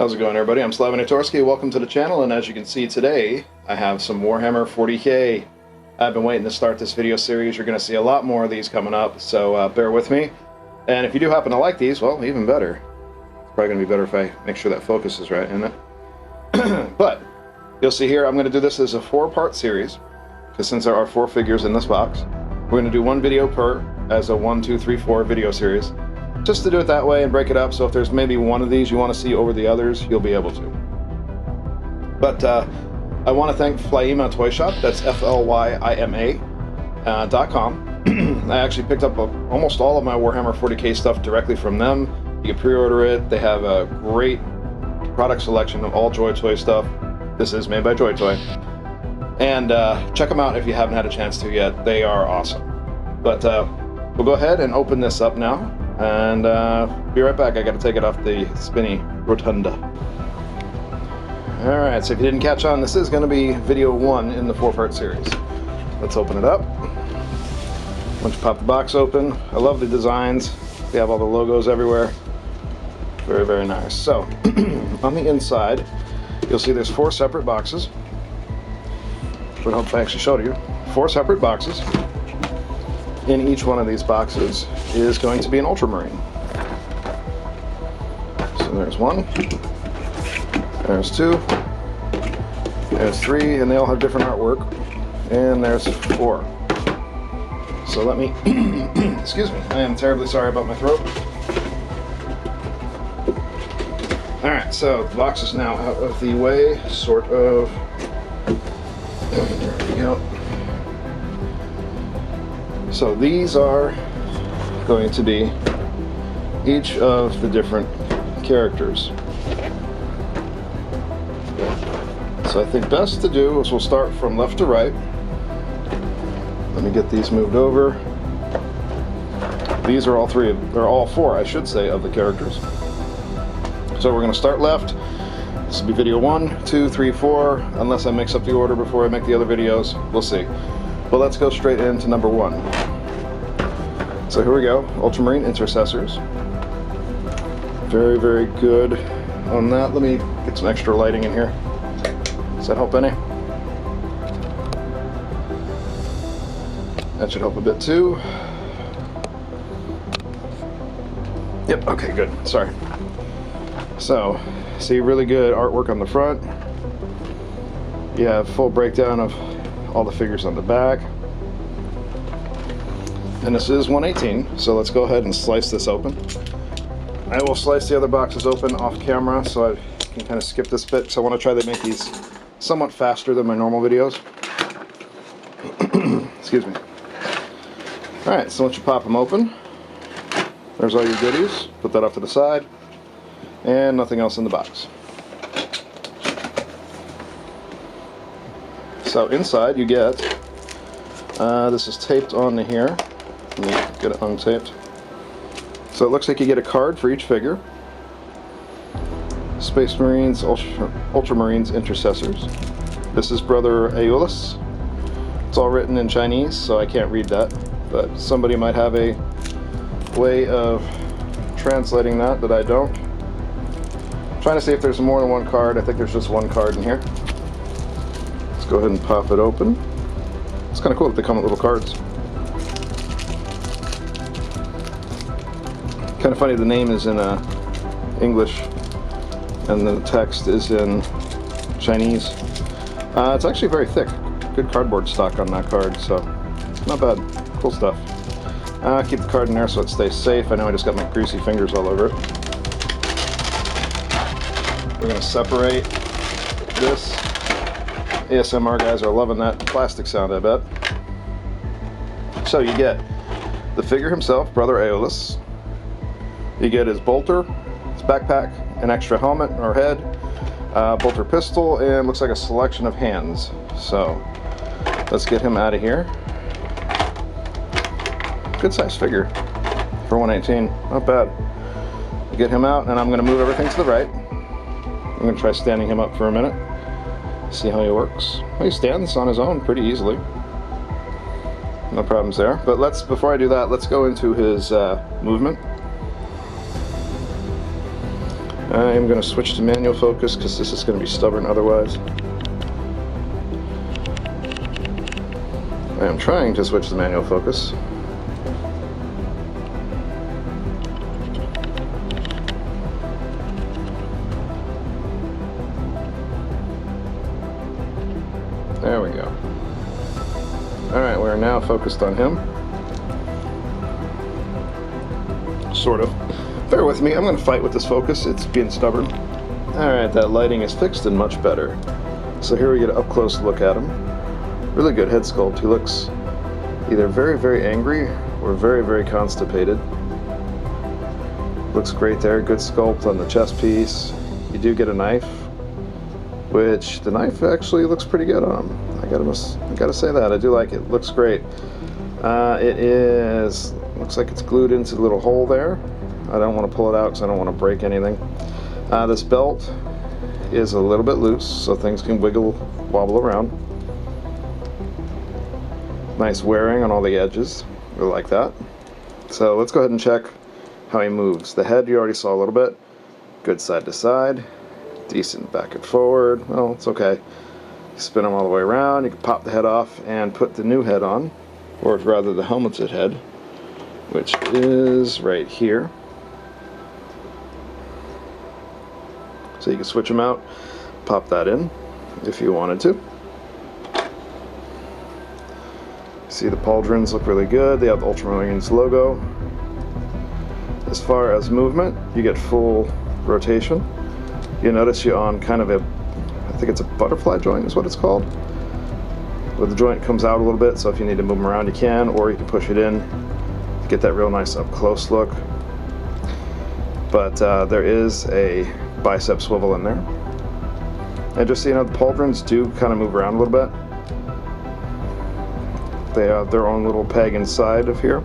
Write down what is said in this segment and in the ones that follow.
How's it going, everybody? I'm Slavinatorski. Welcome to the channel, and as you can see today, I have some Warhammer 40K. I've been waiting to start this video series. You're going to see a lot more of these coming up, so bear with me. And if you do happen to like these, well, even better. It's probably going to be better if I make sure that focus is right, isn't it? But you'll see here, I'm going to do this as a 4-part series, because since there are 4 figures in this box, we're going to do 1 video per as a 1, 2, 3, 4 video series. Just to do it that way and break it up, so if there's maybe one of these you want to see over the others, you'll be able to. But I want to thank Flyima Toy Shop, that's FLYIMA.com. I actually picked up almost all of my Warhammer 40K stuff directly from them. You can pre-order it. They have a great product selection of all JoyToy stuff. This is made by JoyToy. And check them out if you haven't had a chance to yet. They are awesome. But we'll go ahead and open this up now. And be right back. I got to take it off the spinny rotunda. Alright, so if you didn't catch on, this is going to be video 1 in the 4-part series. Let's open it up. Once you pop the box open, I love the designs. They have all the logos everywhere. Very, very nice. So, on the inside, you'll see there's 4 separate boxes. Would help if I actually showed you. 4 separate boxes. In each one of these boxes is going to be an Ultramarine. So there's 1, there's 2, there's 3, and they all have different artwork, and there's 4. So let me, excuse me, I am terribly sorry about my throat. Alright, so the box is now out of the way, sort of. There we go. So these are going to be each of the different characters. So I think best to do is we'll start from left to right. Let me get these moved over. These are all 4, I should say, of the characters. So we're going to start left. This will be video 1, 2, 3, 4, unless I mix up the order before I make the other videos. We'll see. But let's go straight into number 1. So here we go, Ultramarine Intercessors. Very, very good on that. Let me get some extra lighting in here. Does that help any? That should help a bit too. Yep, okay, good, sorry. So, see, really good artwork on the front. You have full breakdown of all the figures on the back. And this is 118, so let's go ahead and slice this open. I will slice the other boxes open off camera so I can kind of skip this bit, because I want to try to make these somewhat faster than my normal videos. Excuse me. Alright, so once you pop them open, there's all your goodies. Put that off to the side. And nothing else in the box. So inside you get, this is taped onto here. Let me get it untaped. So it looks like you get a card for each figure. Space Marines, Ultramarines Intercessors. This is Brother Aulus. It's all written in Chinese, so I can't read that. But somebody might have a way of translating that I don't. I'm trying to see if there's more than 1 card. I think there's just 1 card in here. Let's go ahead and pop it open. It's kind of cool that they come with little cards. Kind of funny, the name is in English and the text is in Chinese. It's actually very thick. Good cardboard stock on that card, so not bad. Cool stuff. Keep the card in there so it stays safe. I know I just got my greasy fingers all over it. We're going to separate this. ASMR guys are loving that plastic sound, I bet. So you get the figure himself, Brother Aulus. You get his bolter, his backpack, an extra helmet or head, bolter pistol, and looks like a selection of hands. So let's get him out of here. Good size figure for 118, not bad. Get him out, and I'm going to move everything to the right. I'm going to try standing him up for a minute. See how he works. Well, he stands on his own pretty easily. No problems there. But before I do that, let's go into his movement. I am going to switch to manual focus because this is going to be stubborn otherwise. I am trying to switch to manual focus. There we go. Alright, we're now focused on him. Sort of. Bear with me, I'm going to fight with this focus. It's being stubborn. Alright, that lighting is fixed and much better. So here we get an up close look at him. Really good head sculpt. He looks either very, very angry or very, very constipated. Looks great there. Good sculpt on the chest piece. You do get a knife, which the knife actually looks pretty good on him. I gotta say that. I do like it. Looks great. Looks like it's glued into the little hole there. I don't want to pull it out because I don't want to break anything. This belt is a little bit loose, so things can wobble around. Nice wearing on all the edges. Really like that. So let's go ahead and check how he moves. The head you already saw a little bit. Good side to side. Decent back and forward. Well, it's okay. You spin them all the way around. You can pop the head off and put the new head on, or rather the helmeted head, which is right here. So you can switch them out, pop that in if you wanted to. See, the pauldrons look really good. They have the Ultramarines logo. As far as movement, you get full rotation. You notice you're on kind of a, I think it's a butterfly joint is what it's called, where the joint comes out a little bit, so if you need to move them around you can, or you can push it in to get that real nice up close look. But there is a bicep swivel in there. And just so you know, the pauldrons do kind of move around a little bit. They have their own little peg inside of here,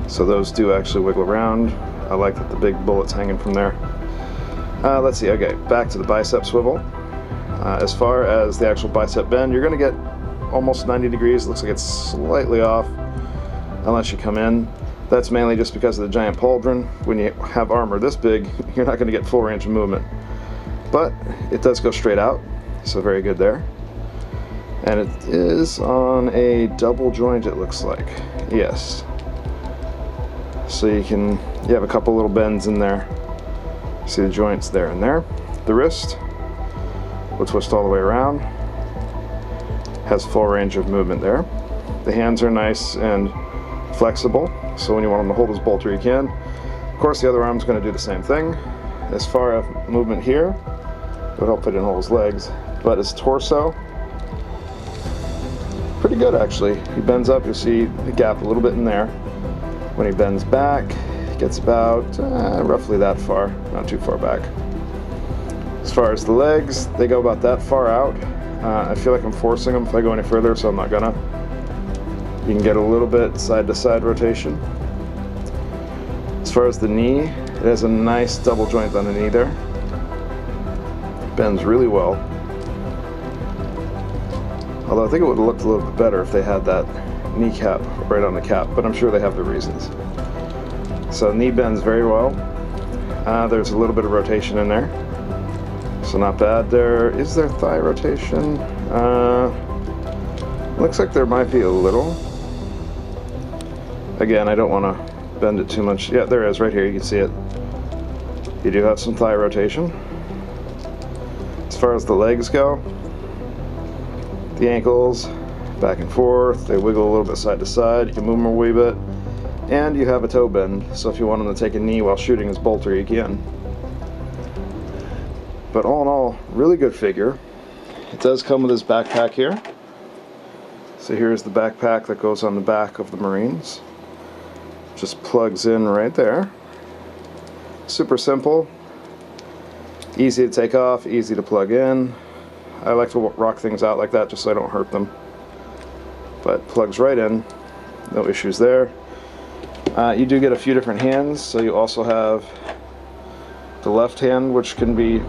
so those do actually wiggle around. I like that the big bullet's hanging from there. Let's see, okay, back to the bicep swivel. As far as the actual bicep bend, you're going to get almost 90 degrees. Looks like it's slightly off unless you come in. That's mainly just because of the giant pauldron. When you have armor this big, you're not going to get full range of movement. But it does go straight out, so very good there. And it is on a double joint, it looks like. Yes. So you have a couple little bends in there. See the joints there and there. The wrist will twist all the way around. Has full range of movement there. The hands are nice and flexible, so when you want him to hold his bolter, you can. Of course, the other arm's going to do the same thing. As far as movement here, it'll help it in hold his legs. But his torso, pretty good actually. He bends up, you'll see the gap a little bit in there. When he bends back, he gets about roughly that far, not too far back. As far as the legs, they go about that far out. I feel like I'm forcing them if I go any further, so I'm not gonna. You can get a little bit side-to-side rotation. As far as the knee, it has a nice double joint on the knee there. Bends really well. Although I think it would have looked a little bit better if they had that kneecap right on the cap, but I'm sure they have their reasons. So knee bends very well. There's a little bit of rotation in there, so not bad. Is there thigh rotation? Looks like there might be a little. Again, I don't want to bend it too much. Yeah, there is, right here, you can see it. You do have some thigh rotation. As far as the legs go, the ankles, back and forth, they wiggle a little bit side to side, you can move them a wee bit, and you have a toe bend, so if you want them to take a knee while shooting his bolter, you can. But all in all, really good figure. It does come with his backpack here. So here's the backpack that goes on the back of the Marines. Just plugs in right there. Super simple. Easy to take off, easy to plug in. I like to rock things out like that just so I don't hurt them. But plugs right in, no issues there. You do get a few different hands, so you also have the left hand, which can be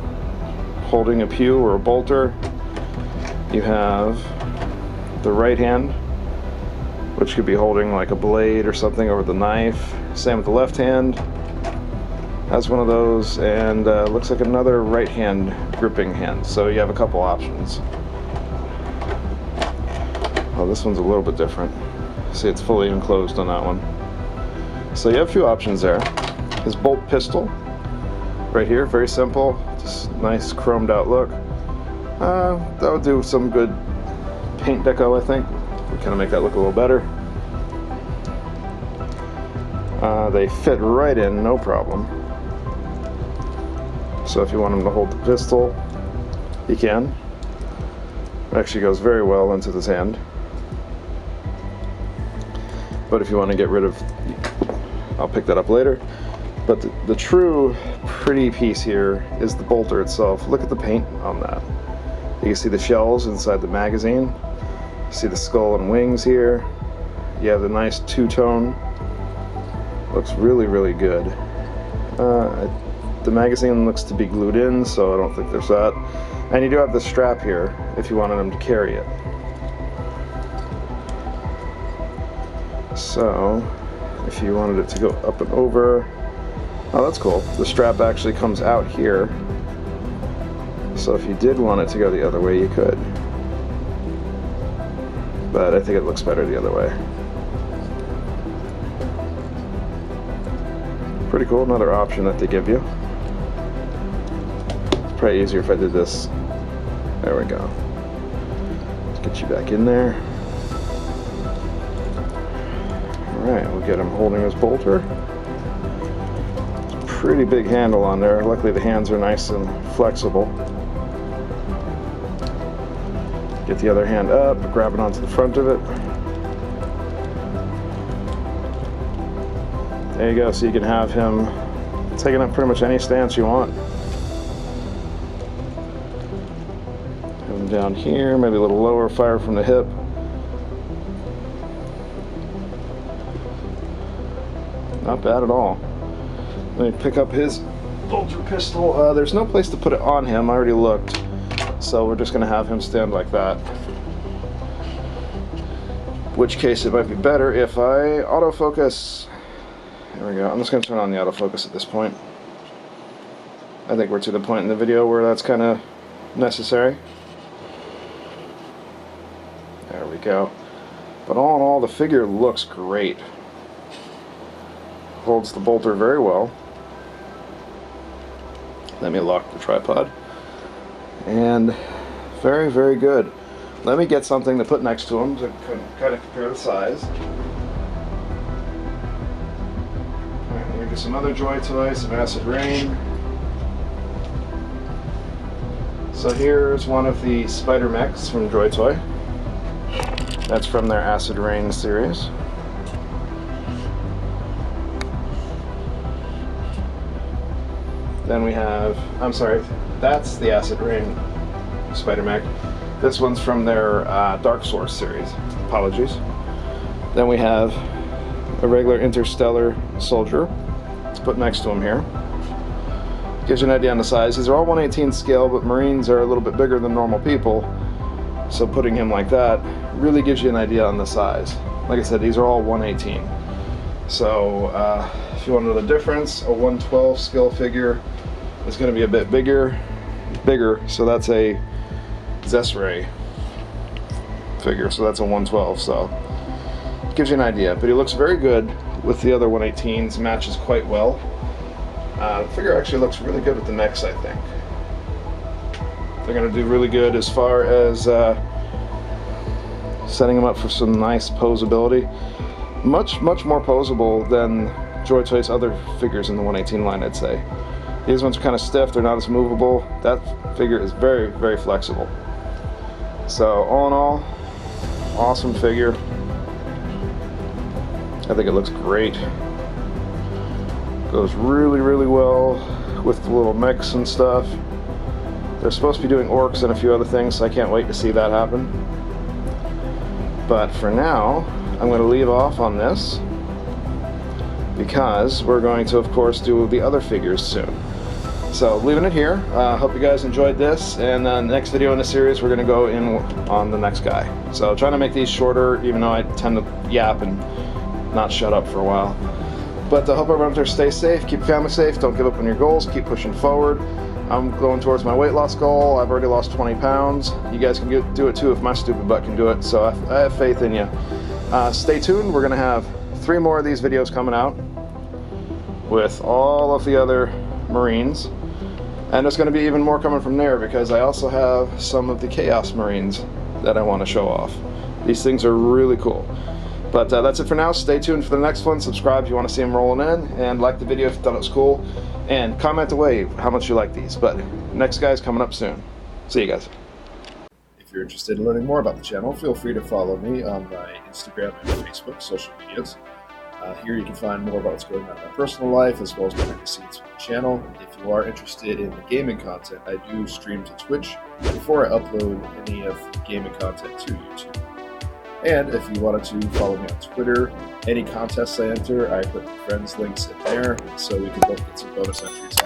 holding a pew or a bolter. You have the right hand, which could be holding like a blade or something over the knife. Same with the left hand. Has one of those, and looks like another right hand gripping hand, so you have a couple options. Oh, this one's a little bit different. See, it's fully enclosed on that one. So you have a few options there. His bolt pistol right here, very simple, just nice chromed out look. That would do some good paint deco, I think. We kind of make that look a little better. They fit right in, no problem. So if you want him to hold the pistol, he can. It actually goes very well into this hand. But if you want to get rid of, I'll pick that up later. But the true pretty piece here is the bolter itself. Look at the paint on that. You can see the shells inside the magazine. You see the skull and wings here. You have the nice two-tone. Looks really, really good. The magazine looks to be glued in, so I don't think there's that. And you do have the strap here if you wanted him to carry it. So, if you wanted it to go up and over, oh, that's cool. The strap actually comes out here. So if you did want it to go the other way, you could. But I think it looks better the other way. Pretty cool, another option that they give you. It's probably easier if I did this. There we go. Let's get you back in there. Alright, we'll get him holding his bolter. It's a pretty big handle on there. Luckily the hands are nice and flexible. Get the other hand up, grab it onto the front of it. There you go, so you can have him taking up pretty much any stance you want. Have him down here, maybe a little lower, fire from the hip. Not bad at all. Let me pick up his bolter pistol. There's no place to put it on him, I already looked. So we're just going to have him stand like that. In which case it might be better if I autofocus. There we go. I'm just going to turn on the autofocus at this point. I think we're to the point in the video where that's kind of necessary. There we go. But all in all, the figure looks great. Holds the bolter very well. Let me lock the tripod. And very, very good. Let me get something to put next to him to kind of compare the size. Alright, let me get some other JoyToy, some Acid Rain. So here's one of the Spider Mechs from JoyToy. That's from their Acid Rain series. Then we have, I'm sorry, that's the Acid Rain Spider Mech. This one's from their Dark Source series. Apologies. Then we have a regular Interstellar Soldier. Let's put next to him here. Gives you an idea on the size. These are all 1/18 scale, but Marines are a little bit bigger than normal people. So putting him like that really gives you an idea on the size. Like I said, these are all 1/18. So if you want to know the difference, a 112 scale figure is going to be a bit bigger. So that's a Zesray figure, so that's a 112, so it gives you an idea. But he looks very good with the other 118s, matches quite well. The figure actually looks really good with the mechs, I think. They're going to do really good as far as setting them up for some nice posability. Much more posable than JoyToy's other figures in the 118 line, I'd say. These ones are kind of stiff, they're not as movable. That figure is very, very flexible. So all in all, awesome figure. I think it looks great. Goes really, really well with the little mechs and stuff. They're supposed to be doing orcs and a few other things, so I can't wait to see that happen. But for now, I'm going to leave off on this because we're going to, of course, do the other figures soon. So leaving it here. Hope you guys enjoyed this, and next video in the series we're going to go in on the next guy. So trying to make these shorter, even though I tend to yap and not shut up for a while. But I hope everyone out there stays safe, keep your family safe, don't give up on your goals, keep pushing forward. I'm going towards my weight loss goal. I've already lost 20 pounds. You guys can do it too if my stupid butt can do it, so I have faith in you. Stay tuned, we're going to have 3 more of these videos coming out with all of the other Marines. And there's going to be even more coming from there because I also have some of the Chaos Marines that I want to show off. These things are really cool. But that's it for now. Stay tuned for the next one. Subscribe if you want to see them rolling in, and like the video if you thought it was cool, and comment away how much you like these. But next guy's coming up soon. See you guys. If you're interested in learning more about the channel, feel free to follow me on my Instagram and Facebook social medias. Here you can find more about what's going on in my personal life as well as behind the scenes for the channel. If you are interested in the gaming content, I do stream to Twitch before I upload any of the gaming content to YouTube. And if you wanted to follow me on Twitter, any contests I enter, I put friends links in there so we can both get some bonus entries.